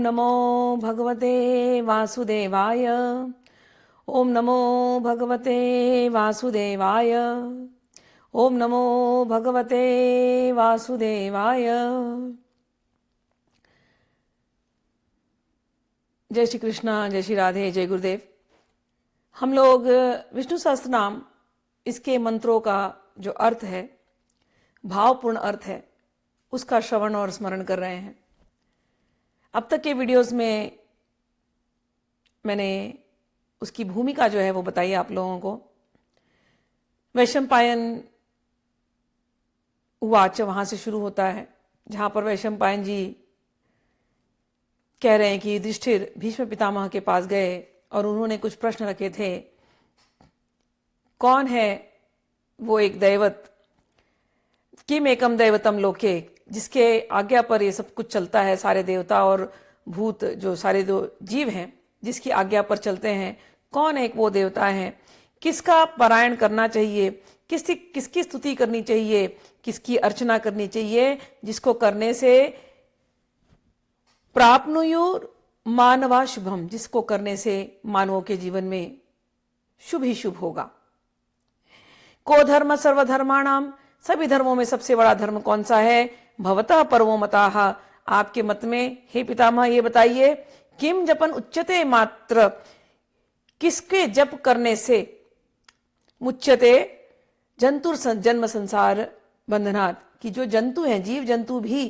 नमो भगवते वासुदेवाय। ओम नमो भगवते वासुदेवाय। ओम नमो भगवते वासुदेवाय। जय श्री कृष्णा, जय श्री राधे, जय गुरुदेव। हम लोग विष्णु सहस्त्र नाम, इसके मंत्रों का जो अर्थ है, भावपूर्ण अर्थ है, उसका श्रवण और स्मरण कर रहे हैं। अब तक के वीडियोस में मैंने उसकी भूमिका जो है वो बताई आप लोगों को। वैशंपायन उवाच वहां से शुरू होता है, जहां पर वैशंपायन जी कह रहे हैं कि युधिष्ठिर भीष्म पितामह के पास गए और उन्होंने कुछ प्रश्न रखे थे। कौन है वो एक दैवत, किम एकम दैवतम लोके, जिसके आज्ञा पर ये सब कुछ चलता है, सारे देवता और भूत जो सारे दो जीव हैं जिसकी आज्ञा पर चलते हैं। कौन एक वो देवता है, किसका पारायण करना चाहिए, किसकी स्तुति करनी चाहिए, किसकी अर्चना करनी चाहिए, जिसको करने से प्राप्नुयुर मानवा शुभम, जिसको करने से मानवों के जीवन में शुभ ही शुभ होगा। को धर्म सर्वधर्माणाम, सभी धर्मों में सबसे बड़ा धर्म कौन सा है? भवतः परमो मताः, आपके मत में हे पितामह ये बताइए, किम जपन उच्यते मात्र, किसके जप करने से मुच्यते जंतुर जन्म संसार बंधनात्, कि जो जंतु हैं, जीव जंतु भी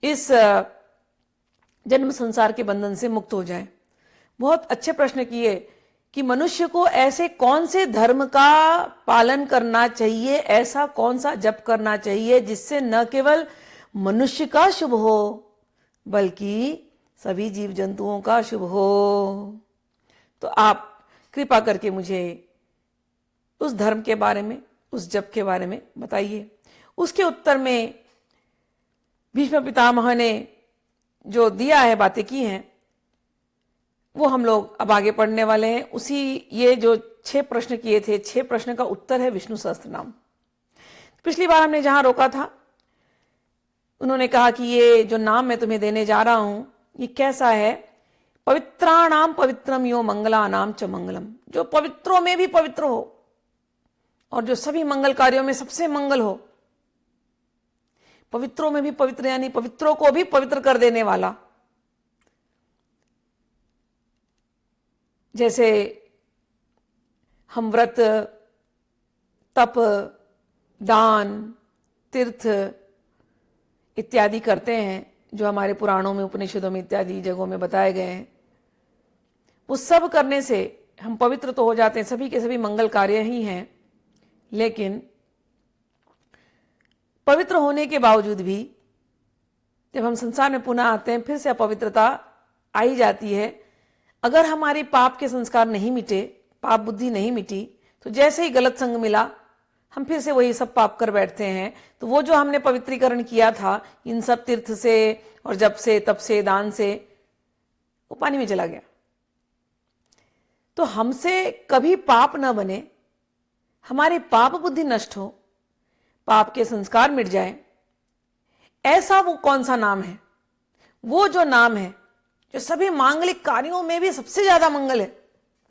इस जन्म संसार के बंधन से मुक्त हो जाए। बहुत अच्छे प्रश्न किए कि मनुष्य को ऐसे कौन से धर्म का पालन करना चाहिए, ऐसा कौन सा जप करना चाहिए जिससे न केवल मनुष्य का शुभ हो बल्कि सभी जीव जंतुओं का शुभ हो। तो आप कृपा करके मुझे उस धर्म के बारे में, उस जप के बारे में बताइए। उसके उत्तर में भीष्म पितामह ने जो दिया है, बातें की हैं, वो हम लोग अब आगे पढ़ने वाले हैं। उसी ये जो 6 प्रश्न किए थे, 6 प्रश्न का उत्तर है विष्णु सहस्त्र नाम। पिछली बार हमने जहां रोका था, उन्होंने कहा कि ये जो नाम मैं तुम्हें देने जा रहा हूं ये कैसा है? पवित्राणाम पवित्रम यो मंगलानाम च मंगलम, जो पवित्रों में भी पवित्र हो और जो सभी मंगल कार्यों में सबसे मंगल हो। पवित्रों में भी पवित्र यानी पवित्रों को भी पवित्र कर देने वाला। जैसे हम व्रत, तप, दान, तीर्थ इत्यादि करते हैं, जो हमारे पुराणों में, उपनिषदों में इत्यादि जगहों में बताए गए हैं, वो सब करने से हम पवित्र तो हो जाते हैं, सभी के सभी मंगल कार्य ही हैं। लेकिन पवित्र होने के बावजूद भी जब हम संसार में पुनः आते हैं, फिर से अपवित्रता आ ही जाती है। अगर हमारे पाप के संस्कार नहीं मिटे, पाप बुद्धि नहीं मिटी, तो जैसे ही गलत संग मिला हम फिर से वही सब पाप कर बैठते हैं। तो वो जो हमने पवित्रीकरण किया था इन सब तीर्थ से और जप से, तप से, दान से, वो पानी में चला गया। तो हमसे कभी पाप न बने, हमारी पाप बुद्धि नष्ट हो, पाप के संस्कार मिट जाए, ऐसा वो कौन सा नाम है? वो जो नाम है जो सभी मांगलिक कार्यों में भी सबसे ज्यादा मंगल है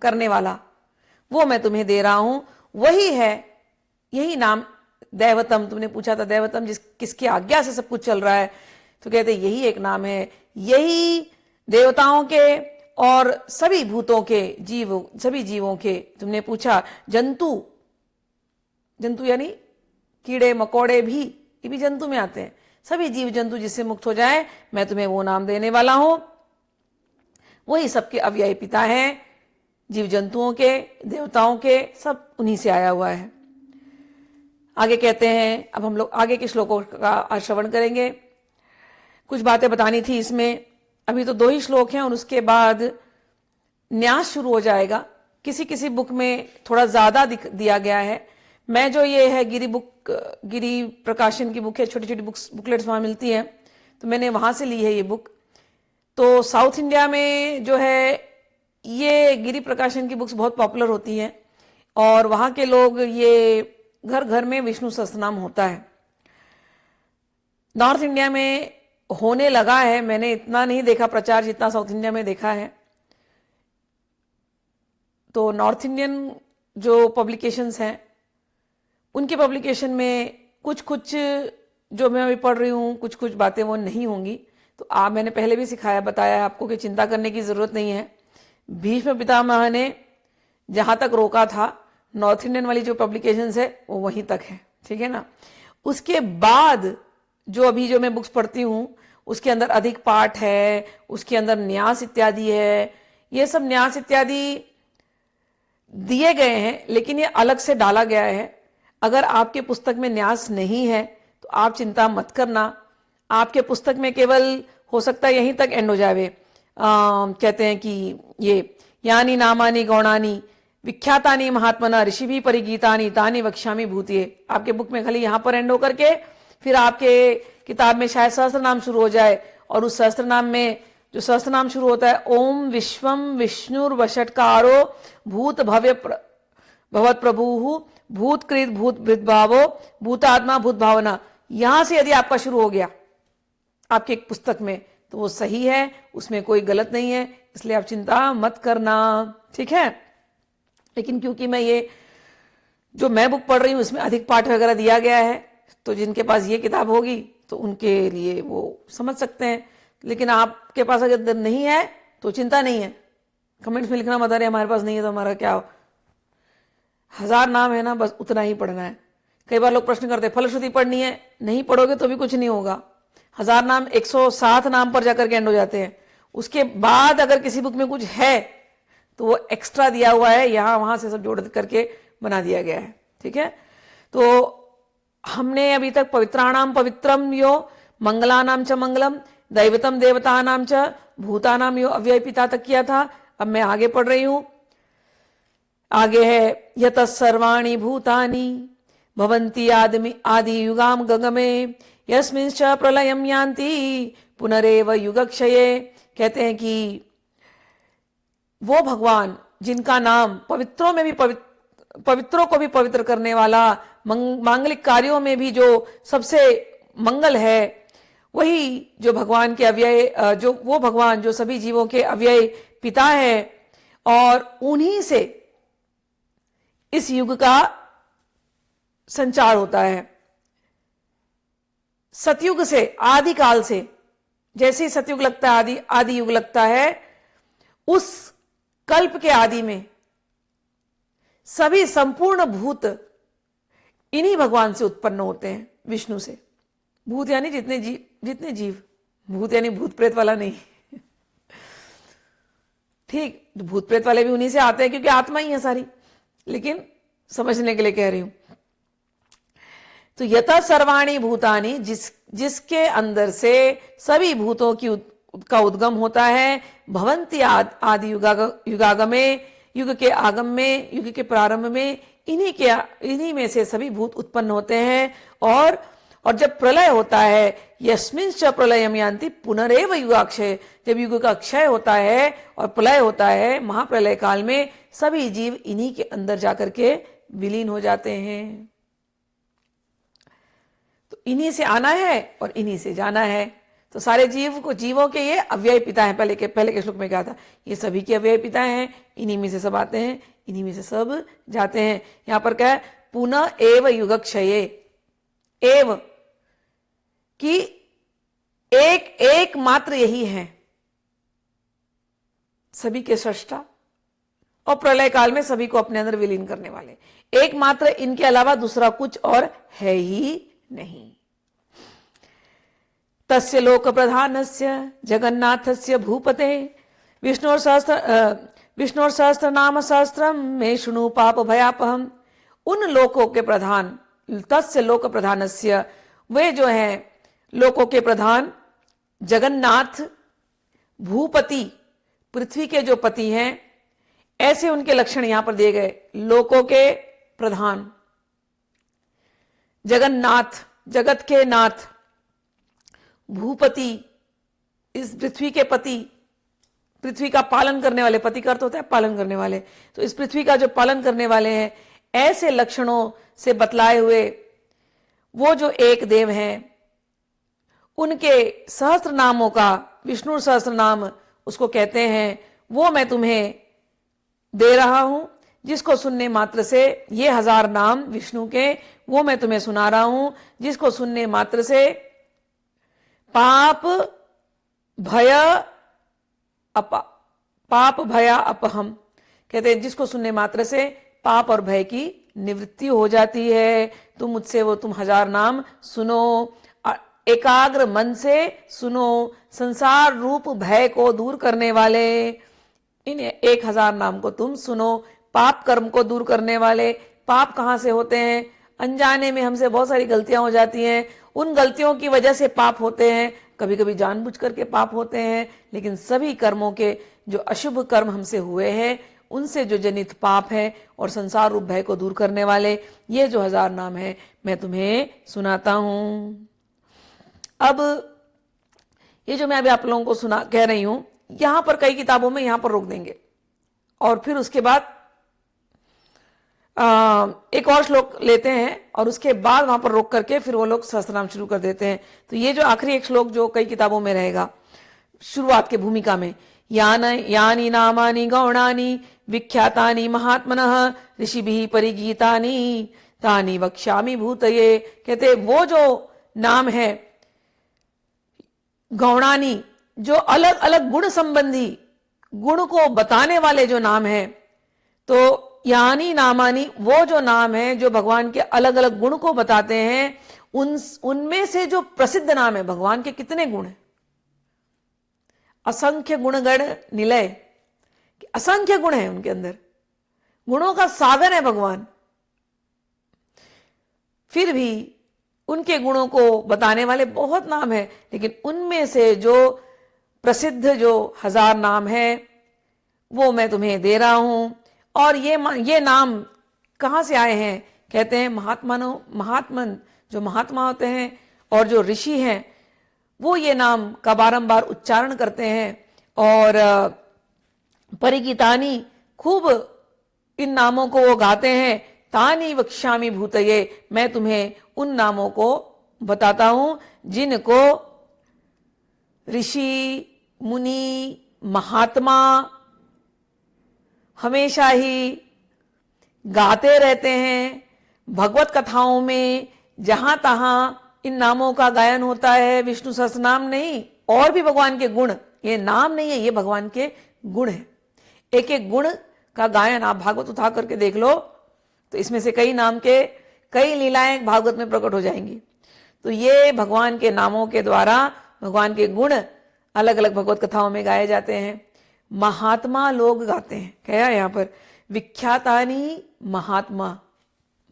करने वाला, वो मैं तुम्हें दे रहा हूं। वही है, यही नाम दैवतम। तुमने पूछा था दैवतम किसकी आज्ञा से सब कुछ चल रहा है, तो कहते यही एक नाम है। यही देवताओं के और सभी भूतों के, जीव, सभी जीवों के। तुमने पूछा जंतु, जंतु यानी कीड़े मकोड़े भी, ये भी जंतु में आते हैं। सभी जीव जंतु जिससे मुक्त हो जाए, मैं तुम्हें वो नाम देने वाला हूं। वही सबके अव्ययी पिता हैं, जीव जंतुओं के, देवताओं के, सब उन्हीं से आया हुआ है। आगे कहते हैं, अब हम लोग आगे के श्लोकों का श्रवण करेंगे। कुछ बातें बतानी थी इसमें। अभी तो 2 ही श्लोक हैं और उसके बाद न्यास शुरू हो जाएगा। किसी किसी बुक में थोड़ा ज्यादा दिया गया है। मैं जो ये है गिरी प्रकाशन की बुक है, छोटी छोटी बुकलेट्स वहां मिलती है, तो मैंने वहां से ली है ये बुक। तो साउथ इंडिया में जो है ये गिरी प्रकाशन की बुक्स बहुत पॉपुलर होती हैं और वहां के लोग, ये घर घर में विष्णु सहस्त्रनाम होता है। नॉर्थ इंडिया में होने लगा है, मैंने इतना नहीं देखा प्रचार जितना साउथ इंडिया में देखा है। तो नॉर्थ इंडियन जो पब्लिकेशंस हैं उनके पब्लिकेशन में कुछ कुछ जो मैं अभी पढ़ रही हूँ, कुछ कुछ बातें वो नहीं होंगी। तो मैंने पहले भी सिखाया बताया है आपको कि चिंता करने की जरूरत नहीं है। भीष्म पितामह ने जहां तक रोका था, नॉर्थ इंडियन वाली जो पब्लिकेशंस है वो वहीं तक है, ठीक है ना। उसके बाद जो अभी जो मैं बुक्स पढ़ती हूँ उसके अंदर अधिक पाठ है, उसके अंदर न्यास इत्यादि है। ये सब न्यास इत्यादि दिए गए हैं, लेकिन ये अलग से डाला गया है। अगर आपके पुस्तक में न्यास नहीं है तो आप चिंता मत करना। आपके पुस्तक में केवल हो सकता है यहीं तक एंड हो जावे। कहते हैं कि ये यानी नामानी गौणानी विख्यातानी महात्मना ऋषि भी परिगीतानी तानी वक्ष्यामी भूतिये। आपके बुक में खाली यहां पर एंड होकर के फिर आपके किताब में शायद सहस्त्र नाम शुरू हो जाए, और उस सहस्त्र नाम में जो सहस्त्र नाम शुरू होता है ओम विश्वम विष्णुर्वषटकारो भूत भव्य भगवत प्रभु भूतकृत भूत भावो भूतात्मा भूत भावना, यहां से यदि आपका शुरू हो गया आपके एक पुस्तक में तो वो सही है, उसमें कोई गलत नहीं है, इसलिए आप चिंता मत करना, ठीक है। लेकिन क्योंकि मैं ये जो मैं बुक पढ़ रही हूँ इसमें अधिक पाठ वगैरह दिया गया है, तो जिनके पास ये किताब होगी तो उनके लिए वो समझ सकते हैं। लेकिन आपके पास अगर नहीं है तो चिंता नहीं है। कमेंट्स में लिखना मत, अरे हमारे पास नहीं है तो हमारा क्या हो। 1000 नाम है ना, बस उतना ही पढ़ना है। कई बार लोग प्रश्न करते हैं फलश्रुति पढ़नी है, नहीं पढ़ोगे तो भी कुछ नहीं होगा। 1000 नाम 107 नाम पर जाकर के एंड हो जाते हैं। उसके बाद अगर किसी बुक में कुछ है तो वो एक्स्ट्रा दिया हुआ है, यहां वहां से सब जोड़ करके बना दिया गया है, ठीक है। तो हमने अभी तक पवित्राणाम पवित्रम यो मंगलानाम च मंगलम दैवतम देवतानाम च भूतानाम यो अव्यय पिता तक किया था। अब मैं आगे पढ़ रही हूं। आगे है यत सर्वाणि भूतानि भवन्ति आदि युगाम गगमे यस्मिंश्च प्रलयम यान्ति पुनरेव युगक्षये। कहते हैं कि वो भगवान जिनका नाम पवित्रों में भी पवित्रों को भी पवित्र करने वाला, मांगलिक कार्यों में भी जो सबसे मंगल है, वही जो भगवान के अव्यय जो वो भगवान जो सभी जीवों के अव्यय पिता है, और उन्हीं से इस युग का संचार होता है। सतयुग से, आदि काल से, जैसे ही सतयुग लगता है आदि युग लगता है, उस कल्प के आदि में सभी संपूर्ण भूत इन्हीं भगवान से उत्पन्न होते हैं, विष्णु से। भूत यानी जितने जीव, भूत यानी भूत प्रेत वाला नहीं ठीक, भूत प्रेत वाले भी उन्हीं से आते हैं क्योंकि आत्मा ही है सारी, लेकिन समझने के लिए कह रही हूं। तो यथा सर्वाणी भूतानि, जिसके अंदर से सभी भूतों का उद्गम होता है। भवंती आदि युगागमे, युग के आगम में, युग के प्रारंभ में, इन्हीं में से सभी भूत उत्पन्न होते हैं। और जब प्रलय होता है, यस्मिंश्च प्रलयम यान्ति पुनरेव युगाक्षय, जब युग का क्षय होता है और प्रलय होता है, महाप्रलय काल में सभी जीव इन्हीं के अंदर जाकर के विलीन हो जाते हैं। तो इन्हीं से आना है और इन्हीं से जाना है। तो सारे जीवों के ये अव्यय पिता हैं। पहले के श्लोक में क्या था, ये सभी के अव्यय पिता हैं, इन्हीं में से सब आते हैं, इन्हीं में से सब जाते हैं। यहां पर क्या है, पुनः एव युगक्षये, एव कि एक मात्र यही है सभी के सृष्टा, और प्रलय काल में सभी को अपने अंदर विलीन करने वाले। एकमात्र, इनके अलावा दूसरा कुछ और है ही नहीं। तस्य लोक प्रधानस्य जगन्नाथस्य भूपते विष्णुर सहस्त्र नाम सहस्त्रम में शुणु पाप भयापहम। उन लोकों के प्रधान, तस्य लोक प्रधानस्य, वे जो हैं लोकों के प्रधान, जगन्नाथ, भूपति, पृथ्वी के जो पति हैं, ऐसे उनके लक्षण यहां पर दिए गए। लोकों के प्रधान, जगन्नाथ, जगत के नाथ, भूपति, इस पृथ्वी के पति, पृथ्वी का पालन करने वाले, पति का अर्थ होता है पालन करने वाले, तो इस पृथ्वी का जो पालन करने वाले हैं, ऐसे लक्षणों से बतलाए हुए वो जो एक देव हैं, उनके सहस्त्र नामों का, विष्णु सहस्त्र नाम उसको कहते हैं, वो मैं तुम्हें दे रहा हूं। जिसको सुनने मात्र से ये 1000 नाम विष्णु के, वो मैं तुम्हें सुना रहा हूं, जिसको सुनने मात्र से पाप भय अपहम, कहते हैं जिसको सुनने मात्र से पाप और भय की निवृत्ति हो जाती है। तुम मुझसे वो तुम 1000 नाम सुनो, एकाग्र मन से सुनो, संसार रूप भय को दूर करने वाले इन 1000 नाम को तुम सुनो। पाप कर्म को दूर करने वाले, पाप कहां से होते हैं? अनजाने में हमसे बहुत सारी गलतियां हो जाती हैं, उन गलतियों की वजह से पाप होते हैं, कभी कभी जानबूझ करके पाप होते हैं, लेकिन सभी कर्मों के जो अशुभ कर्म हमसे हुए हैं उनसे जो जनित पाप है और संसार रूप भय को दूर करने वाले ये जो 1000 नाम है मैं तुम्हें सुनाता हूं। अब ये जो मैं अभी आप लोगों को सुना कह रही हूं, यहां पर कई किताबों में यहां पर रोक देंगे और फिर उसके बाद एक और श्लोक लेते हैं और उसके बाद वहां पर रोक करके फिर वो लोग सहस्त्रनाम शुरू कर देते हैं। तो ये जो आखिरी एक श्लोक जो कई किताबों में रहेगा शुरुआत के भूमिका में, यानी नामानि गौणानि विख्यातानि महात्मनः ऋषिभिः परिगीतानि तानि वक्ष्यामि भूतये, कहते वो जो नाम है गौणानि, जो अलग अलग गुण संबंधी, गुण को बताने वाले जो नाम है, तो यानी नामानी वो जो नाम है जो भगवान के अलग अलग गुण को बताते हैं, उनमें से जो प्रसिद्ध नाम है, भगवान के कितने गुण हैं, असंख्य गुणगण निलय, असंख्य गुण है उनके अंदर, गुणों का सागर है भगवान, फिर भी उनके गुणों को बताने वाले बहुत नाम है, लेकिन उनमें से जो प्रसिद्ध जो 1000 नाम है वो मैं तुम्हें दे रहा हूं। और ये नाम कहां से आए हैं? कहते हैं महात्मन जो महात्मा होते हैं और जो ऋषि हैं वो ये नाम का बारंबार उच्चारण करते हैं और परिगीतानी खूब इन नामों को वो गाते हैं। तानी वक्ष्यामि भूतये, मैं तुम्हें उन नामों को बताता हूं जिनको ऋषि मुनि महात्मा हमेशा ही गाते रहते हैं। भगवत कथाओं में जहां तहां इन नामों का गायन होता है, विष्णु सहस्त्रनाम नहीं और भी भगवान के गुण, ये नाम नहीं है, ये भगवान के गुण है। एक एक गुण का गायन आप भागवत उठा करके देख लो तो इसमें से कई नाम के कई लीलाएं भागवत में प्रकट हो जाएंगी। तो ये भगवान के नामों के द्वारा भगवान के गुण अलग अलग भगवत कथाओं में गाए जाते हैं। महात्मा लोग गाते हैं, क्या यहां पर विख्यातानि महात्मा,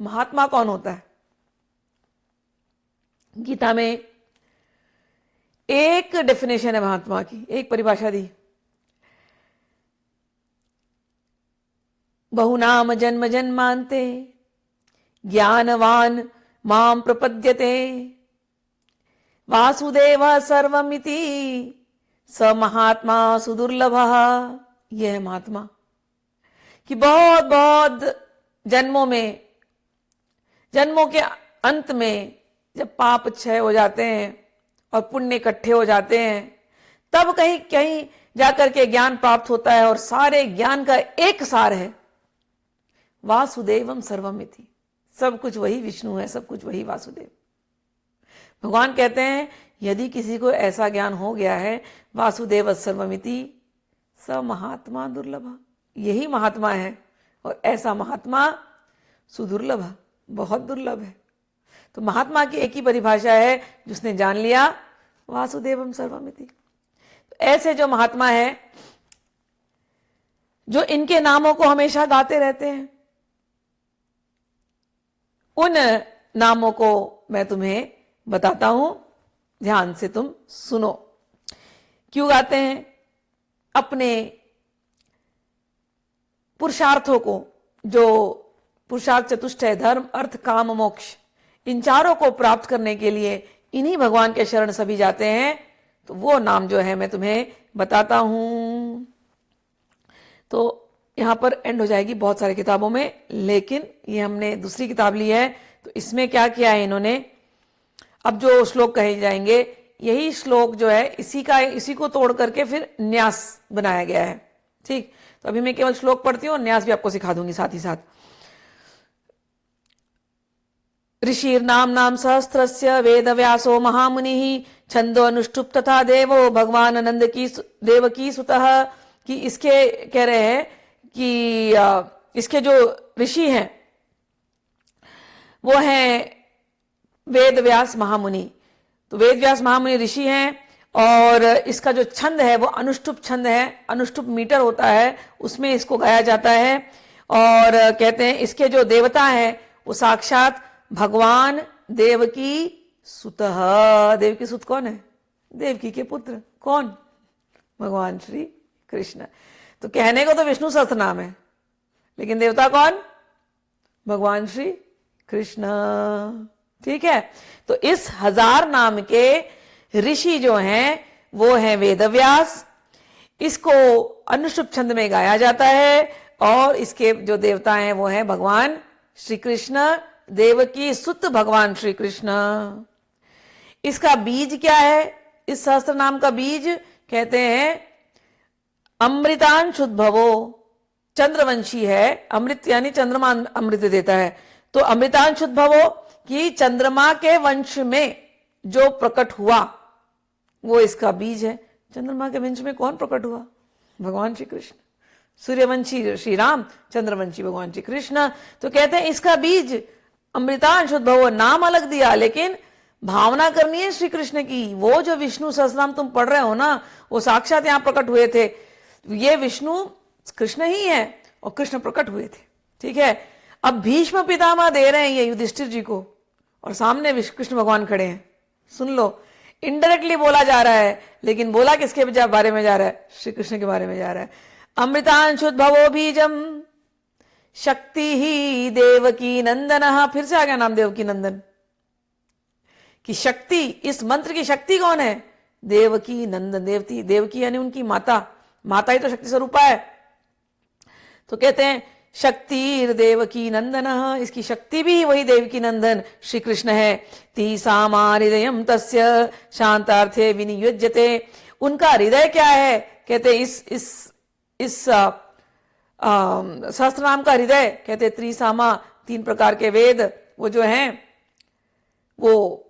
महात्मा कौन होता है? गीता में एक डेफिनेशन है महात्मा की, एक परिभाषा दी, बहुनाम जन्म जन्मांते ज्ञानवान माम प्रपद्यते वासुदेव सर्वमिति स महात्मा सुदुर्लभ। यह है महात्मा कि बहुत बहुत जन्मों में, जन्मों के अंत में जब पाप क्षय हो जाते हैं और पुण्य इकट्ठे हो जाते हैं, तब कहीं कहीं जाकर के ज्ञान प्राप्त होता है और सारे ज्ञान का एक सार है वासुदेवम सर्वमिति, सब कुछ वही विष्णु है, सब कुछ वही वासुदेव। भगवान कहते हैं यदि किसी को ऐसा ज्ञान हो गया है वासुदेव सर्वमिति स महात्मा दुर्लभ, यही महात्मा है और ऐसा महात्मा सुदुर्लभ, बहुत दुर्लभ है। तो महात्मा की एक ही परिभाषा है जिसने जान लिया वासुदेवम सर्वमिति। तो ऐसे जो महात्मा है जो इनके नामों को हमेशा गाते रहते हैं, उन नामों को मैं तुम्हें बताता हूं, ध्यान से तुम सुनो। क्यों गाते हैं? अपने पुरुषार्थों को, जो पुरुषार्थ चतुष्ट है, धर्म अर्थ काम मोक्ष, इन चारों को प्राप्त करने के लिए इन्हीं भगवान के शरण सभी जाते हैं। तो वो नाम जो है मैं तुम्हें बताता हूं। तो यहां पर एंड हो जाएगी बहुत सारी किताबों में, लेकिन ये हमने दूसरी किताब ली है तो इसमें क्या किया है इन्होंने, अब जो श्लोक कहे जाएंगे यही श्लोक जो है इसी को तोड़ करके फिर न्यास बनाया गया है। ठीक, तो अभी मैं केवल श्लोक पढ़ती हूँ और न्यास भी आपको सिखा दूंगी साथ ही साथ। ऋषिर्नाम नाम सहस्त्रस्य वेदव्यासो महामुनि छंदो अनुष्टुप तथा देवो भगवान नंद की देवकी सुतः। कि इसके कह रहे हैं कि इसके जो ऋषि हैं वो हैं वेदव्यास महामुनि। तो वेदव्यास महामुनि ऋषि हैं और इसका जो छंद है वो अनुष्टुप छंद है। अनुष्टुप मीटर होता है, उसमें इसको गाया जाता है। और कहते हैं इसके जो देवता हैं वो साक्षात भगवान देवकी सुतः। देवकी सुत कौन है? देवकी के पुत्र। कौन? भगवान श्री कृष्ण। तो कहने को तो विष्णु सहस्त्र नाम है, लेकिन देवता कौन? भगवान श्री कृष्ण। ठीक है, तो इस 1000 नाम के ऋषि जो हैं वो हैं वेदव्यास। इसको अनुष्टुप छंद में गाया जाता है और इसके जो देवता हैं वो हैं भगवान श्री कृष्ण, देवकी सुत भगवान श्री कृष्ण। इसका बीज क्या है? इस सहस्त्र नाम का बीज कहते हैं अमृतांशुद्भवो। चंद्रवंशी है, अमृत यानी चंद्रमा अमृत देता है। तो अमृतांशुद्भवो कि चंद्रमा के वंश में जो प्रकट हुआ वो इसका बीज है। चंद्रमा के वंश में कौन प्रकट हुआ? भगवान श्री कृष्ण। सूर्यवंशी श्री राम, चंद्रवंशी भगवान श्री कृष्ण। तो कहते हैं इसका बीज अमृतांशुद्भवो, नाम अलग दिया लेकिन भावना करनी है श्री कृष्ण की। वो जो विष्णु सहस्रनाम तुम पढ़ रहे हो ना, वो साक्षात यहां प्रकट हुए थे। ये विष्णु कृष्ण ही है और कृष्ण प्रकट हुए थे। ठीक है, अब भीष्म पितामह दे रहे हैं ये युधिष्ठिर जी को और सामने कृष्ण भगवान खड़े हैं। सुन लो, इनडायरेक्टली बोला जा रहा है, लेकिन बोला किसके बारे में जा रहा है? श्री कृष्ण के बारे में जा रहा है। अमृतांशुद्भवो बीजम शक्ति ही देवकी नंदन। फिर से आ गया नाम देवकी नंदन की शक्ति। इस मंत्र की शक्ति कौन है? देवकी नंदन। देवकी यानी उनकी माता। माता ही तो शक्ति स्वरूपा है। तो कहते हैं शक्ति देवकी नंदन, इसकी शक्ति भी वही देवकी नंदन श्री कृष्ण है। तीसामा हृदयम तस्य शांतार्थे विनियुज्यते। उनका हृदय क्या है? कहते इस सहस्त्र नाम का हृदय कहते त्रिसामा, 3 प्रकार के वेद वो जो हैं वो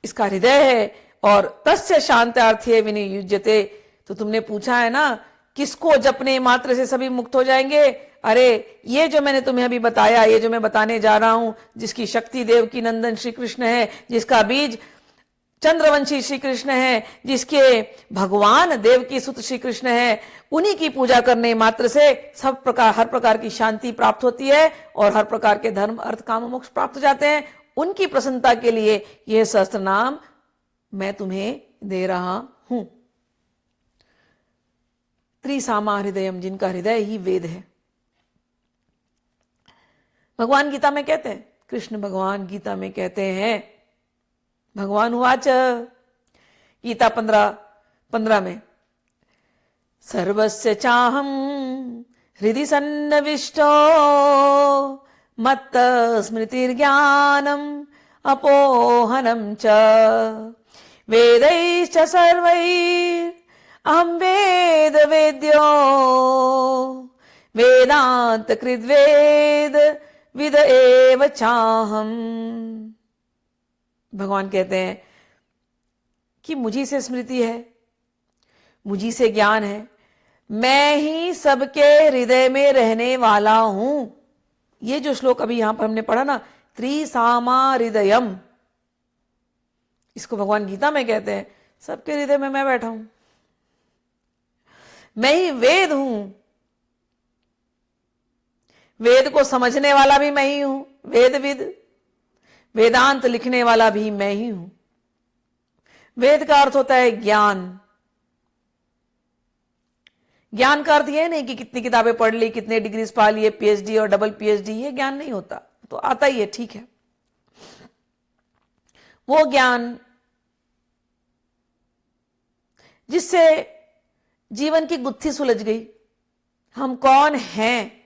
इसका हृदय है। और तस्य शांतार्थे विनियुज्यते। तो तुमने पूछा है ना किसको जपने मात्र से सभी मुक्त हो जाएंगे? अरे ये जो मैंने तुम्हें अभी बताया, ये जो मैं बताने जा रहा हूं, जिसकी शक्ति देवकी नंदन श्री कृष्ण है, जिसका बीज चंद्रवंशी श्री कृष्ण है, जिसके भगवान देवकी सुत श्री कृष्ण है, उन्हीं की पूजा करने मात्र से हर प्रकार की शांति प्राप्त होती है और हर प्रकार के धर्म अर्थ काम मोक्ष प्राप्त हो जाते हैं। उनकी प्रसन्नता के लिए यह सहस्त्र नाम मैं तुम्हें दे रहा हूं। त्रिसामा हृदयम, जिनका हृदय ही वेद है। भगवान गीता में कहते हैं, कृष्ण भगवान गीता में कहते हैं, भगवान उवाच, गीता 15 में, सर्वस्य चाहम हृदि सन्निविष्टो मत्त स्मृतिर्ज्ञानम अपोहनम च वेदैश्च सर्वैः अहम वेद वेद्यो वेदांत कृद्वेद विद एव चाहम। भगवान कहते हैं कि मुझी से स्मृति है, मुझी से ज्ञान है, मैं ही सबके हृदय में रहने वाला हूं। ये जो श्लोक अभी यहां पर हमने पढ़ा ना, त्रिसामा हृदयम, इसको भगवान गीता में कहते हैं सबके हृदय में मैं बैठा हूं। मैं ही वेद हूं, वेद को समझने वाला भी मैं ही हूं, वेदविद, वेदांत लिखने वाला भी मैं ही हूं। वेद का अर्थ होता है ज्ञान। ज्ञान का अर्थ यह नहीं कि कितनी किताबें पढ़ ली, कितने डिग्रीज पा लिए, पीएचडी और डबल पीएचडी, ये ज्ञान नहीं होता। तो आता ही है, ठीक है, वो ज्ञान जिससे जीवन की गुत्थी सुलझ गई। हम कौन हैं,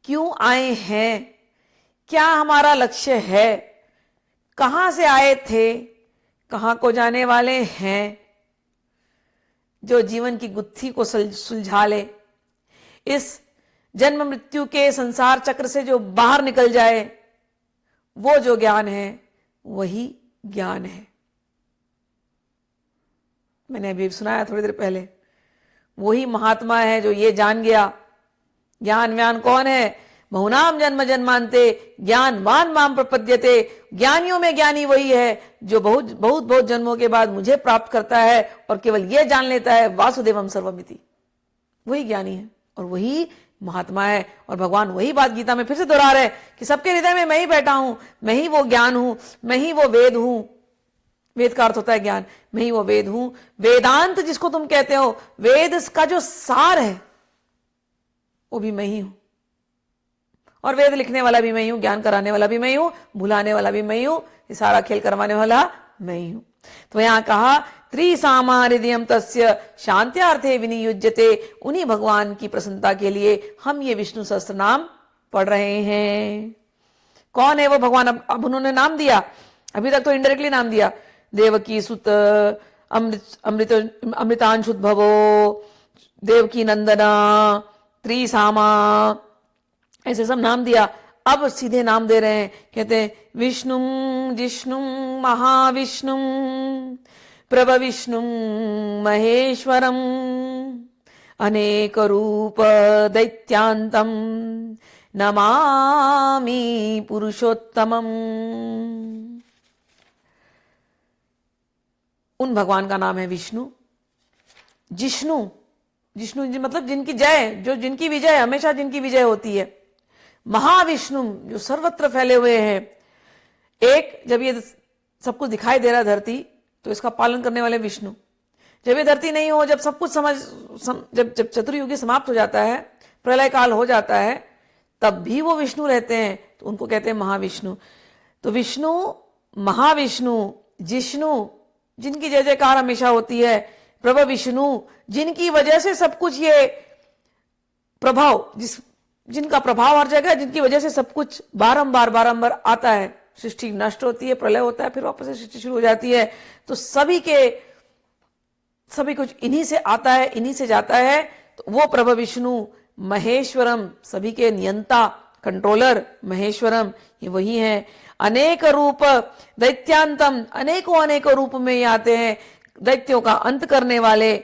क्यों आए हैं, क्या हमारा लक्ष्य है, कहां से आए थे, कहाँ को जाने वाले हैं, जो जीवन की गुत्थी को सुलझा ले, इस जन्म मृत्यु के संसार चक्र से जो बाहर निकल जाए, वो जो ज्ञान है वही ज्ञान है। मैंने अभी सुनाया थोड़ी देर पहले, वही महात्मा है जो ये जान गया। ज्ञान व्यान कौन है? बहुनाम जन्म जन्मांते ज्ञानवान माम प्रपद्यते। ज्ञानियों में ज्ञानी वही है जो बहुत बहुत बहुत जन्मों के बाद मुझे प्राप्त करता है और केवल यह जान लेता है वासुदेवम सर्वमिति। वही ज्ञानी है और वही महात्मा है। और भगवान वही बात गीता में फिर से दोहरा रहे कि सबके हृदय में मैं ही बैठा हूं, मैं ही वो ज्ञान हूं, मैं ही वो वेद हूं। वेद का अर्थ होता है ज्ञान। मैं ही वो वेद हूं। वेदांत जिसको तुम कहते हो, वेद का जो सार है वो भी मैं ही हूं। और वेद लिखने वाला भी मैं ही हूं, ज्ञान कराने वाला भी मैं ही हूं, भुलाने वाला भी मैं ही हूं, ये सारा खेल करवाने वाला मैं ही हूं। तो यहां कहा त्रिसामा हृदयम तस्य शांत्यार्थे विनियुज्यते। उन्हीं भगवान की प्रसन्नता के लिए हम ये विष्णु सहस्त्र नाम पढ़ रहे हैं। कौन है वो भगवान? अब उन्होंने नाम दिया, अभी तक तो इनडायरेक्टली नाम दिया। देवकी सुत, अमृतांशुद्भवो, देवकी नंदना, त्रिसामा, ऐसे सब नाम दिया। अब सीधे नाम दे रहे हैं, कहते हैं विष्णु जिष्णु महाविष्णु प्रभविष्णु महेश्वरम अनेक रूप दैत्यांतम नमामि पुरुषोत्तमम। उन भगवान का नाम है विष्णु। जिष्णु, जिष्णु मतलब जिनकी जय, जो जिनकी विजय, हमेशा जिनकी विजय होती है। महाविष्णु जो सर्वत्र फैले हुए हैं। एक, जब ये सब कुछ दिखाई दे रहा धरती, तो इसका पालन करने वाले विष्णु। जब ये धरती नहीं हो, जब सब कुछ जब चतुर्युगी समाप्त हो जाता है, प्रलय काल हो जाता है, तब भी वो विष्णु रहते हैं, तो उनको कहते हैं महाविष्णु। तो विष्णु, महाविष्णु, जिष्णु जिनकी जय जयकार हमेशा होती है, प्रभु विष्णु जिनकी वजह से सब कुछ ये प्रभाव, जिनका प्रभाव हर जगह, जिनकी वजह से सब कुछ बारंबार बारंबार आता है। सृष्टि नष्ट होती है, प्रलय होता है, फिर वापस से सृष्टि शुरू हो जाती है। तो सभी कुछ इन्हीं से आता है, इन्हीं से जाता है। तो वो प्रभु विष्णु महेश्वरम, सभी के नियंता, कंट्रोलर महेश्वरम, ये वही है। अनेक रूप दैत्यांतम, अनेकों अनेकों रूप में ये आते हैं, दैत्यों का अंत करने वाले।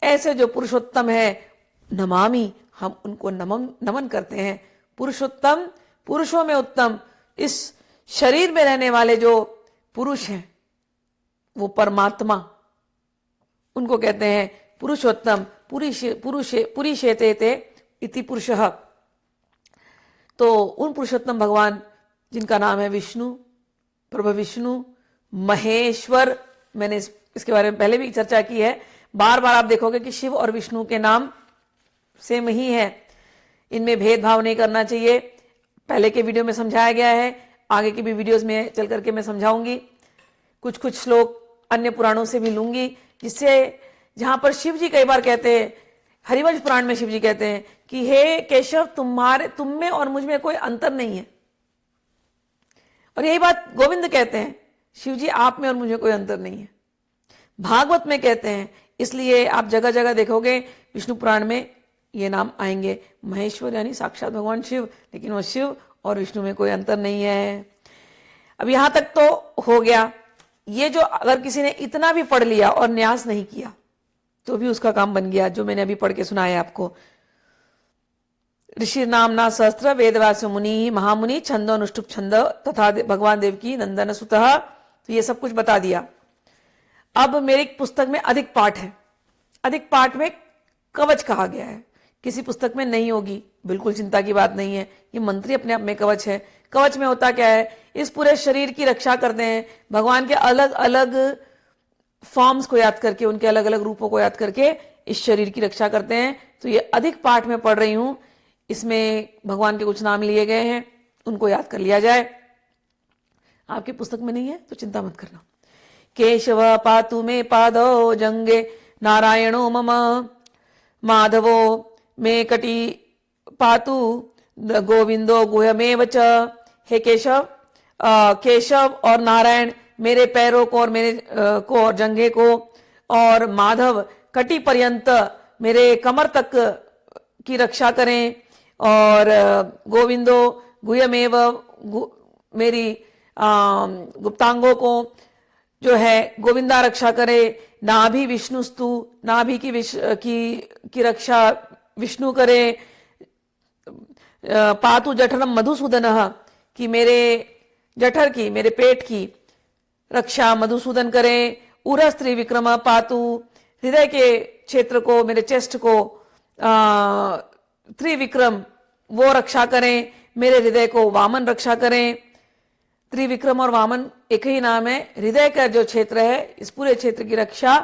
ऐसे जो पुरुषोत्तम है, नमामि, हम उनको नमन करते हैं। पुरुषोत्तम, पुरुषों में उत्तम, इस शरीर में रहने वाले जो पुरुष हैं वो परमात्मा, उनको कहते हैं पुरुषोत्तम। पुरीशेते इति पुरुषः। तो उन पुरुषोत्तम भगवान जिनका नाम है विष्णु, प्रभु विष्णु महेश्वर, मैंने इसके बारे में पहले भी चर्चा की है। बार बार आप देखोगे कि शिव और विष्णु के नाम सेम ही है, इनमें भेदभाव नहीं करना चाहिए। पहले के वीडियो में समझाया गया है, आगे की भी वीडियोस में चल करके मैं समझाऊंगी। कुछ श्लोक अन्य पुराणों से भी लूंगी, जिससे जहां पर शिव जी कई बार कहते हैं, हरिवंश पुराण में शिव जी कहते हैं कि हे केशव, तुम में और मुझ में कोई अंतर नहीं है। और यही बात गोविंद कहते हैं, शिव जी आप में और मुझ में कोई अंतर नहीं है। भागवत में कहते हैं, इसलिए आप जगह जगह देखोगे विष्णु पुराण में ये नाम आएंगे, महेश्वर यानी साक्षात भगवान शिव, लेकिन वो शिव और विष्णु में कोई अंतर नहीं है। अब यहां तक तो हो गया। ये जो अगर किसी ने इतना भी पढ़ लिया और न्यास नहीं किया तो भी उसका काम बन गया, जो मैंने अभी पढ़ के सुनाया आपको। ऋषि नामना सहस्त्र वेदव्यास मुनि महामुनि छंदो अनुष्टुप छंद तथा भगवान देव की नंदन सुतः। तो ये सब कुछ बता दिया। अब मेरी पुस्तक में अधिक पाठ है। अधिक पाठ में कवच कहा गया है, किसी पुस्तक में नहीं होगी, बिल्कुल चिंता की बात नहीं है। ये मंत्री अपने आप में कवच है। कवच में होता क्या है? इस पूरे शरीर की रक्षा करते हैं। भगवान के अलग अलग फॉर्म्स को याद करके, उनके अलग अलग रूपों को याद करके इस शरीर की रक्षा करते हैं। तो ये अधिक पाठ में पढ़ रही हूं, इसमें भगवान के कुछ नाम लिए गए हैं, उनको याद कर लिया जाए। आपकी पुस्तक में नहीं है तो चिंता मत करना। केशव पातु मे पादो जंगे नारायणो मम माधवो मे कटी पातु गोविंदो गुहमेव च। हे केशव, केशव और नारायण मेरे पैरों को और मेरे को और जंघे को, और माधव कटी पर्यंत मेरे कमर तक की रक्षा करें, और गोविंदो गुह्यमेव मेरी गुप्तांगों को जो है गोविंदा रक्षा करे। नाभि विष्णुस्तु, नाभि की रक्षा विष्णु करे। पातु जठरम मधुसूदन, कि मेरे जठर की, मेरे पेट की रक्षा मधुसूदन करे। उरस त्रिविक्रम पातु, हृदय के क्षेत्र को, मेरे चेस्ट को त्रिविक्रम वो रक्षा करें, मेरे हृदय को वामन रक्षा करें। त्रिविक्रम और वामन एक ही नाम है। हृदय का जो क्षेत्र है, इस पूरे क्षेत्र की रक्षा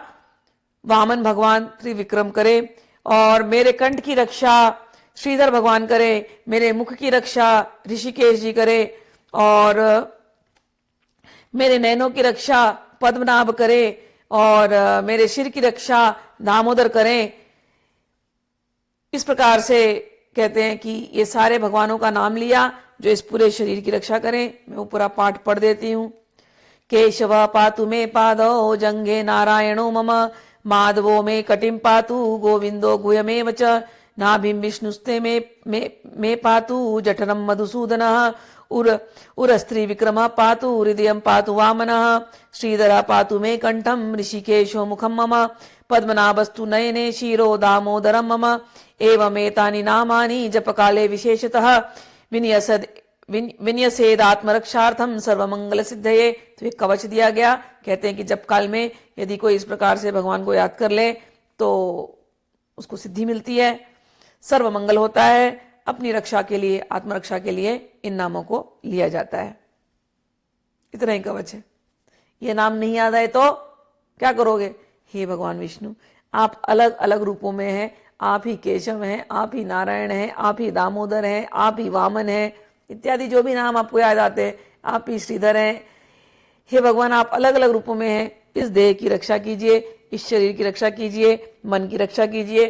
वामन भगवान त्रिविक्रम करे। और मेरे कंठ की रक्षा श्रीधर भगवान करे, मेरे मुख की रक्षा ऋषिकेश जी करे, और मेरे नैनों की रक्षा पद्मनाभ करे, और मेरे सिर की रक्षा दामोदर करें। इस प्रकार से कहते हैं कि ये सारे भगवानों का नाम लिया जो इस पूरे शरीर की रक्षा करें। मैं वो पूरा पाठ पढ़ देती हूँ। केशव पातु मे पादौ जंघे नारायणो मम, माधवो मे कटिम पातु गोविंदो गुह्यमेव च, नाभिं विष्णुस्ते मे पातु जठरम मधुसूदनः, उरस्त्री विक्रम पातु हृदयं पातु वामनः, श्रीधर पातु मे कंठम ऋषिकेशो मुखम मम, पद्मनाभस्तु नयने शिरो दामोदरम मम। एवमेतानि नामानि जपकाले विशेषतः विन्यसेदात्मरक्षार्थम सर्वमंगल सिद्धये। तो एक कवच दिया गया। कहते हैं कि जप काल में यदि कोई इस प्रकार से भगवान को याद कर ले तो उसको सिद्धि मिलती है, सर्व मंगल होता है। अपनी रक्षा के लिए, आत्मरक्षा के लिए इन नामों को लिया जाता है। इतना ही कवच है। ये नाम नहीं याद आए तो क्या करोगे? हे भगवान विष्णु, आप अलग अलग रूपों में हैं। आप ही केशव हैं, आप ही नारायण हैं, आप ही दामोदर हैं, आप ही वामन हैं, इत्यादि जो भी नाम आपको याद आते हैं, आप ही श्रीधर हैं। हे भगवान, आप अलग अलग रूपों में हैं। इस देह की रक्षा कीजिए, इस शरीर की रक्षा कीजिए, मन की रक्षा कीजिए,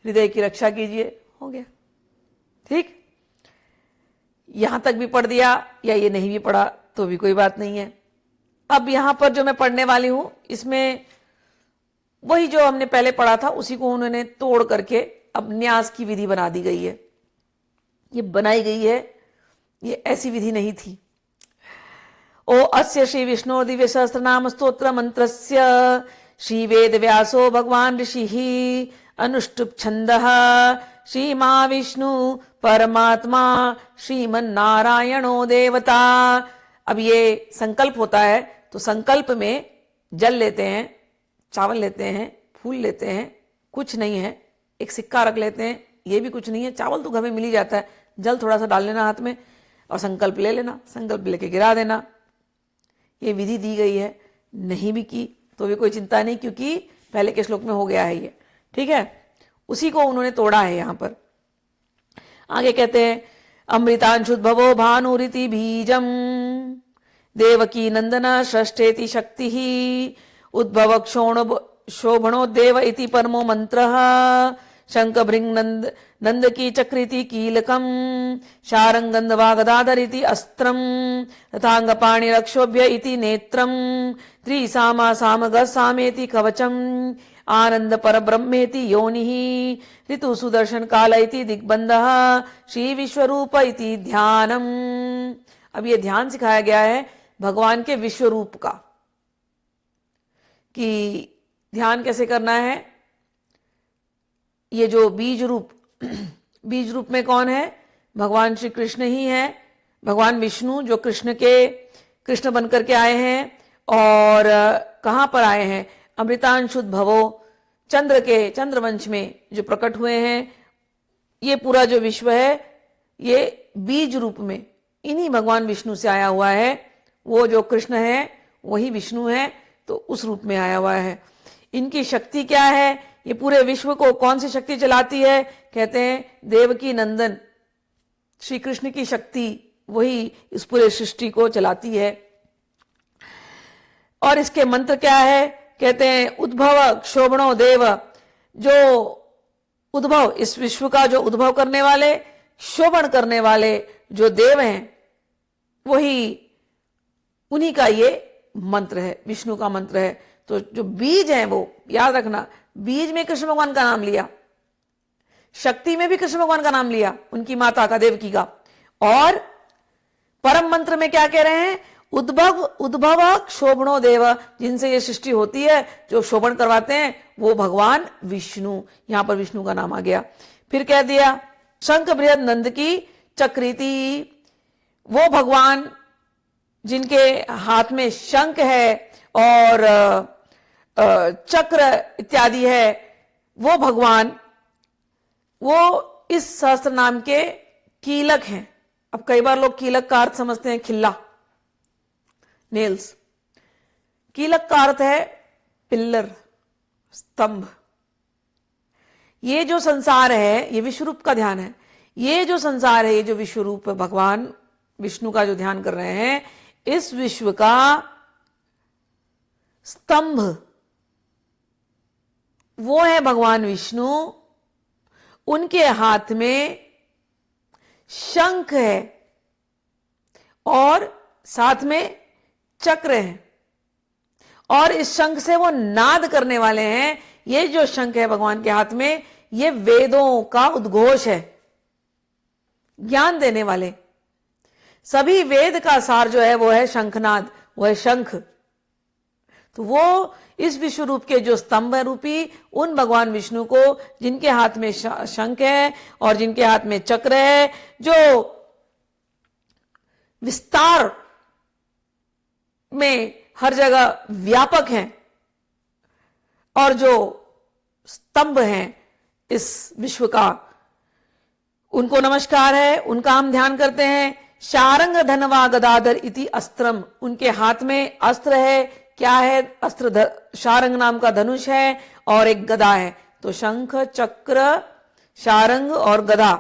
हृदय की रक्षा कीजिए। हो गया, ठीक। यहां तक भी पढ़ दिया या ये नहीं भी पढ़ा तो भी कोई बात नहीं है। अब यहां पर जो मैं पढ़ने वाली हूं, इसमें वही जो हमने पहले पढ़ा था उसी को उन्होंने तोड़ करके अब न्यास की विधि बना दी गई है। ये बनाई गई है, ये ऐसी विधि नहीं थी। ओ अस्य श्री विष्णु दिव्य सहस्त्र नाम स्तोत्र मंत्रस्य श्री वेद व्यासो भगवान ऋषिः अनुष्टुप छंदः श्री महाविष्णु परमात्मा श्रीमन्नारायणो देवता। अब ये संकल्प होता है, तो संकल्प में जल लेते हैं, चावल लेते हैं, फूल लेते हैं, कुछ नहीं है, एक सिक्का रख लेते हैं, ये भी कुछ नहीं है, चावल तो घर में मिल ही जाता है, जल थोड़ा सा डाल लेना हाथ में और संकल्प ले लेना, संकल्प लेके गिरा देना। ये विधि दी गई है। नहीं भी की तो भी कोई चिंता नहीं, क्योंकि पहले के श्लोक में हो गया है ये, ठीक है। उसी को उन्होंने तोड़ा है यहां पर। आगे कहते हैं अमृतांशुद्भवो भानुरिति बीजम देवकी नंदन षष्ठेति शक्ति उद्भव शोभणोदेव इति परमो मंत्रः शंख भृंग नंद की चक्रिति कीलकम शारंगंधवा गदाधर इति अस्त्रम तथांग पाणि रक्षोभ्य इति नेत्रम त्रिसामा सामग सामेति कवचम आनंद पर ब्रह्मेति योनिः ऋतु सुदर्शन काल इति दिग्बंधः श्री विश्वरूप इति ध्यानम। अब ये ध्यान सिखाया गया है भगवान के विश्वरूप का, कि ध्यान कैसे करना है। ये जो बीज रूप, बीज रूप में कौन है? भगवान श्री कृष्ण ही है। भगवान विष्णु जो कृष्ण बन करके आए हैं, और कहां पर आए हैं? अमृतांशुद्भवो, चंद्रवंश में जो प्रकट हुए हैं। ये पूरा जो विश्व है ये बीज रूप में इन्हीं भगवान विष्णु से आया हुआ है। वो जो कृष्ण है वही विष्णु है, तो उस रूप में आया हुआ है। इनकी शक्ति क्या है? ये पूरे विश्व को कौन सी शक्ति चलाती है? कहते हैं देवकी नंदन श्री कृष्ण की शक्ति वही इस पूरे सृष्टि को चलाती है। और इसके मंत्र क्या है? कहते हैं उद्भव क्षोभणो देव, जो उद्भव, इस विश्व का जो उद्भव करने वाले, शोभन करने वाले जो देव हैं, वही उन्हीं का ये मंत्र है, विष्णु का मंत्र है। तो जो बीज है वो याद रखना, बीज में कृष्ण भगवान का नाम लिया, शक्ति में भी कृष्ण भगवान का नाम लिया, उनकी माता का, देवकी का। और परम मंत्र में क्या कह रहे हैं? उद्भव क्षोभणो देव, जिनसे ये सृष्टि होती है, जो शोभन करवाते हैं वो भगवान विष्णु। यहां पर विष्णु का नाम आ गया। फिर कह दिया शंख बृहद नंद की चक्रीति, वो भगवान जिनके हाथ में शंख है और चक्र इत्यादि है, वो भगवान, वो इस सहस्त्र नाम के कीलक हैं। अब कई बार लोग कीलक का अर्थ समझते हैं खिल्ला, नेल्स। कीलक का अर्थ है पिल्लर, स्तंभ। ये जो संसार है, ये विश्वरूप का ध्यान है। ये जो संसार है, ये जो विश्वरूप भगवान विष्णु का जो ध्यान कर रहे हैं, इस विश्व का स्तंभ वो है भगवान विष्णु। उनके हाथ में शंख है और साथ में चक्र है, और इस शंख से वो नाद करने वाले हैं। ये जो शंख है भगवान के हाथ में, ये वेदों का उद्घोष है, ज्ञान देने वाले। सभी वेद का सार जो है वो है शंखनाद, वो है शंख। तो वो इस विश्व रूप के जो स्तंभ रूपी उन भगवान विष्णु को, जिनके हाथ में शंख है और जिनके हाथ में चक्र है, जो विस्तार में हर जगह व्यापक हैं और जो स्तंभ हैं इस विश्व का, उनको नमस्कार है, उनका हम ध्यान करते हैं। शारंग धनवा गदाधर इति अस्त्रम, उनके हाथ में अस्त्र है। क्या है अस्त्र? शारंग नाम का धनुष है और एक गदा है। तो शंख, चक्र, शारंग और गदा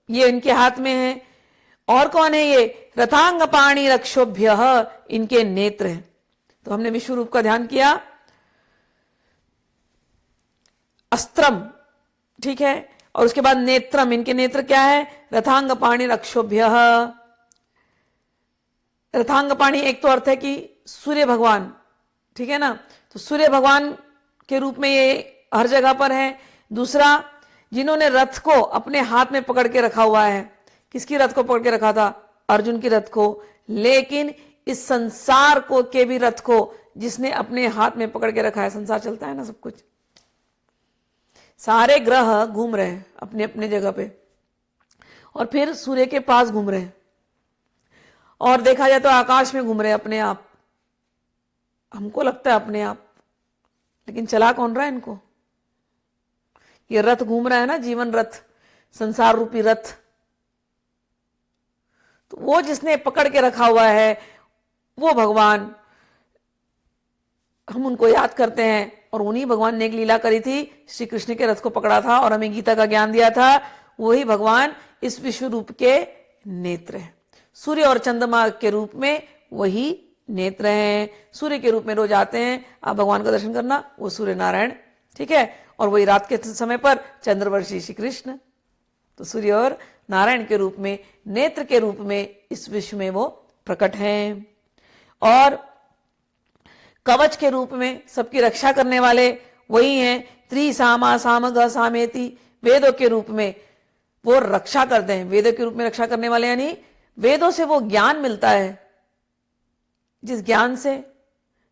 ये इनके हाथ में है। और कौन है ये? रथांग पाणी रक्षोभ्य, इनके नेत्र हैं। तो हमने विश्व रूप का ध्यान किया। अस्त्रम, ठीक है, और उसके बाद नेत्रम, इनके नेत्र क्या है? रथांग पाणी रक्षोभ्य। रथांग पाणी एक तो अर्थ है कि सूर्य भगवान, ठीक है ना, तो सूर्य भगवान के रूप में ये हर जगह पर है। दूसरा, जिन्होंने रथ को अपने हाथ में पकड़ के रखा हुआ है। किसकी रथ को पकड़ के रखा था? अर्जुन की रथ को। लेकिन इस संसार को के भी रथ को जिसने अपने हाथ में पकड़ के रखा है। संसार चलता है ना, सब कुछ, सारे ग्रह घूम रहे हैं अपने अपने जगह पे, और फिर सूर्य के पास घूम रहे हैं, और देखा जाए तो आकाश में घूम रहे हैं अपने आप। हमको लगता है अपने आप, लेकिन चला कौन रहा है इनको? ये रथ घूम रहा है ना, जीवन रथ, संसार रूपी रथ। तो वो जिसने पकड़ के रखा हुआ है वो भगवान, हम उनको याद करते हैं। और उन्हीं भगवान ने एक लीला करी थी, श्री कृष्ण के रथ को पकड़ा था और हमें गीता का ज्ञान दिया था। वही भगवान इस विश्व रूप के नेत्र हैं। सूर्य और चंद्रमा के रूप में वही नेत्र हैं। सूर्य के रूप में रोज आते हैं आप भगवान का दर्शन करना, वो सूर्य नारायण, ठीक है, और वही रात के समय पर चंद्रवर्षी श्री कृष्ण। तो सूर्य और नारायण के रूप में, नेत्र के रूप में इस विश्व में वो प्रकट हैं। और कवच के रूप में सबकी रक्षा करने वाले वही हैं। त्रिसामा सामग सामेति, वेदों के रूप में वो रक्षा करते हैं। वेदों के रूप में रक्षा करने वाले, यानी वेदों से वो ज्ञान मिलता है जिस ज्ञान से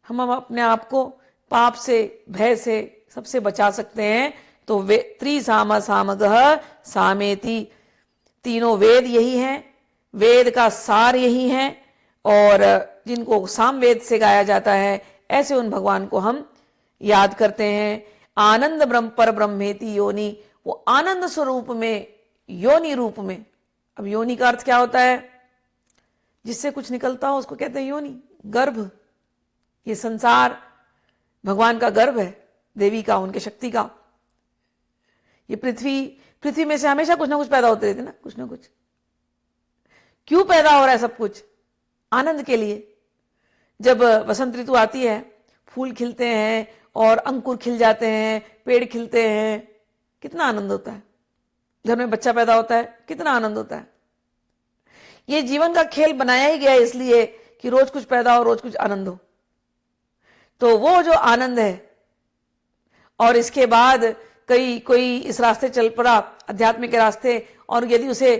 हम अपने आप को पाप से, भय से, सबसे बचा सकते हैं। तो वे त्रिसामा सामगः सामेति, तीनों वेद यही हैं, वेद का सार यही है। और जिनको सामवेद से गाया जाता है, ऐसे उन भगवान को हम याद करते हैं। आनंद ब्रह्म पर ब्रह्मेति योनि, वो आनंद स्वरूप में, योनि रूप में। अब योनि का अर्थ क्या होता है? जिससे कुछ निकलता हो उसको कहते हैं योनि, गर्भ। ये संसार भगवान का गर्भ है, देवी का, उनके शक्ति का। ये पृथ्वी में से हमेशा कुछ ना कुछ पैदा होते रहते ना, कुछ ना कुछ। क्यों पैदा हो रहा है सब कुछ? आनंद के लिए। जब वसंत ऋतु आती है, फूल खिलते हैं और अंकुर खिल जाते हैं, पेड़ खिलते हैं, कितना आनंद होता है। घर में बच्चा पैदा होता है, कितना आनंद होता है। ये जीवन का खेल बनाया ही गया है इसलिए कि रोज कुछ पैदा हो, रोज कुछ आनंद हो। तो वो जो आनंद है, और इसके बाद कोई इस रास्ते चल पड़ा, अध्यात्म के रास्ते, और यदि उसे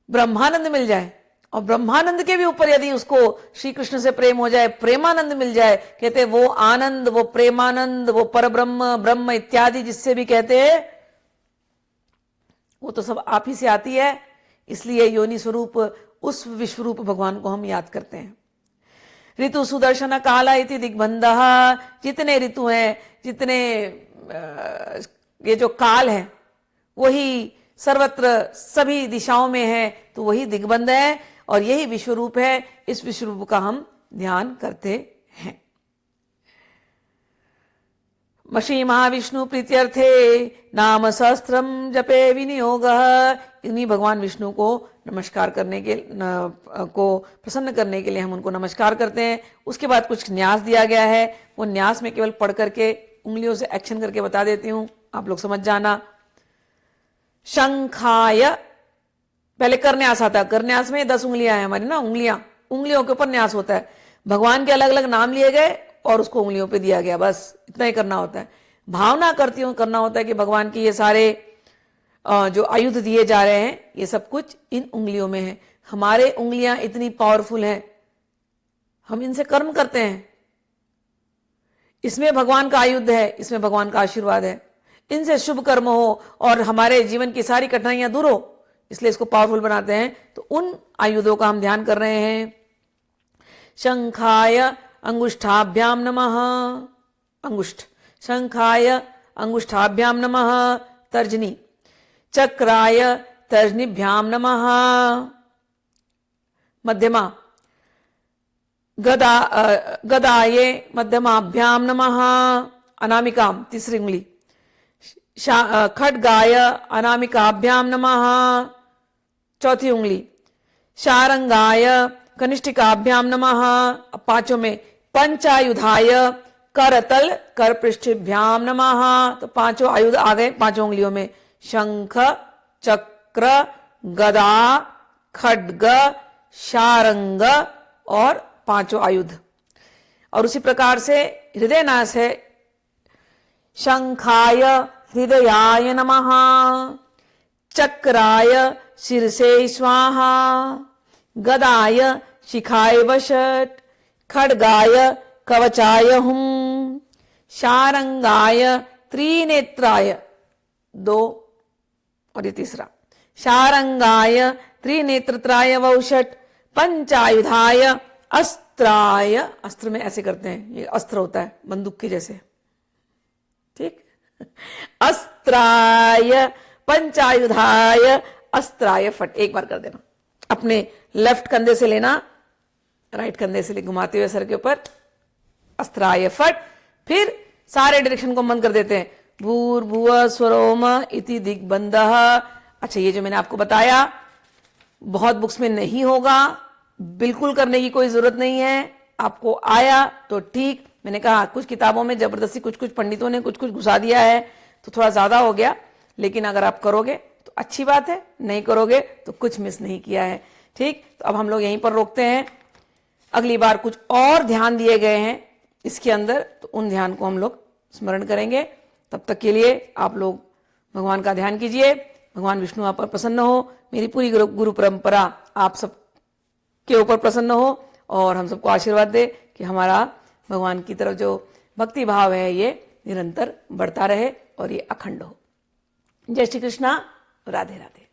ब्रह्मानंद मिल जाए, और ब्रह्मानंद के भी ऊपर यदि उसको श्री कृष्ण से प्रेम हो जाए, प्रेमानंद मिल जाए, कहते वो आनंद, वो प्रेमानंद, वो परब्रह्म, ब्रह्म इत्यादि जिससे भी कहते हैं, वो तो सब आप ही से आती है। इसलिए योनि स्वरूप उस विश्वरूप भगवान को हम याद करते हैं। ऋतु सुदर्शन काला इति दिग्बंधः, जितने ऋतु हैं, जितने ये जो काल है, वही सर्वत्र सभी दिशाओं में है, तो वही दिग्बंध है और यही विश्वरूप है। इस विश्वरूप का हम ध्यान करते हैं। श्री महाविष्णु प्रीत्यर्थे नाम सहस्त्रम जपे विनियोगः। इन्हीं भगवान विष्णु को नमस्कार करने के को प्रसन्न करने के लिए हम उनको नमस्कार करते हैं। उसके बाद कुछ न्यास दिया गया है, वो न्यास में केवल पढ़ करके उंगलियों से एक्शन करके बता देती हूं, आप लोग समझ जाना। शंखाय, पहले करन्यास आता है। करन्यास में 10 उंगलियां हैं हमारी ना, उंगलियों के ऊपर न्यास होता है। भगवान के अलग अलग नाम लिए गए और उसको उंगलियों पे दिया गया, बस इतना ही करना होता है। भावना करना होता है कि भगवान की ये सारे जो आयुध दिए जा रहे हैं, ये सब कुछ इन उंगलियों में है। हमारे उंगलियां इतनी पावरफुल हैं, हम इनसे कर्म करते हैं। इसमें भगवान का आयुध है, इसमें भगवान का आशीर्वाद है। इनसे शुभ कर्म हो और हमारे जीवन की सारी कठिनाइयां दूर हो, इसलिए इसको पावरफुल बनाते हैं। तो उन आयुधों का हम ध्यान कर रहे हैं। शंखाय अंगुष्ठाभ्याम नमः, अंगुष्ठ, शंखाय अंगुष्ठाभ्याम नमः। तर्जनी, चक्राय तर्जनीभ्याम नमः। मध्यमा, गदाये मध्यमाभ्याम नमः। अनामिकाम, तीसरी उंगली, खड्गाय अनामिकाभ्याम नमः। चौथी उंगली, शारंगाय कनिष्ठिकाभ्याम नमः। अब पांचों में, पंचायुधाय करतल कर पृष्ठभ्याम नमः। तो पांचों आयुध आ गए पांचों उंगलियों में। शंख, चक्र, गदा, खड्ग, शारंग और पांचों आयुध। और उसी प्रकार से हृदय नाश है। शंखाय हृदयाय नमः। चक्राय शिरसे स्वाहा। गदाय शिखाय वषट। खड्गाय कवचाय हुम। शारंगाय त्रिनेत्राय, 2 और ये तीसरा, शारंगाय त्रिनेत्राय वौषट। पंचायुधाय अस्त्राय, अस्त्र में ऐसे करते हैं, ये अस्त्र होता है बंदूक के जैसे, ठीक। अस्त्राय, पंचायुधाय अस्त्राय फट। एक बार कर देना, अपने लेफ्ट कंधे से लेना, राइट कंधे से घुमाते हुए सर के ऊपर, अस्त्राय फट। फिर सारे डायरेक्शन को बंद कर देते हैं। भूर्भुवः स्वरोम इति दिग्बंधः। अच्छा, ये जो मैंने आपको बताया बहुत बुक्स में नहीं होगा, बिल्कुल करने की कोई जरूरत नहीं है। आपको आया तो ठीक, मैंने कहा कुछ किताबों में जबरदस्ती कुछ पंडितों ने कुछ घुसा दिया है तो थोड़ा ज्यादा हो गया, लेकिन अगर आप करोगे तो अच्छी बात है, नहीं करोगे तो कुछ मिस नहीं किया है, ठीक। तो अब हम लोग यहीं पर रोकते हैं। अगली बार कुछ और ध्यान दिए गए हैं इसके अंदर, तो उन ध्यान को हम लोग स्मरण करेंगे। तब तक के लिए आप लोग भगवान का ध्यान कीजिए, भगवान विष्णु आप पर प्रसन्न हो, मेरी पूरी गुरु परंपरा आप सब के ऊपर प्रसन्न हो और हम सबको आशीर्वाद दे कि हमारा भगवान की तरफ जो भक्ति भाव है ये निरंतर बढ़ता रहे और ये अखंड हो। जय श्री कृष्णा, राधे राधे।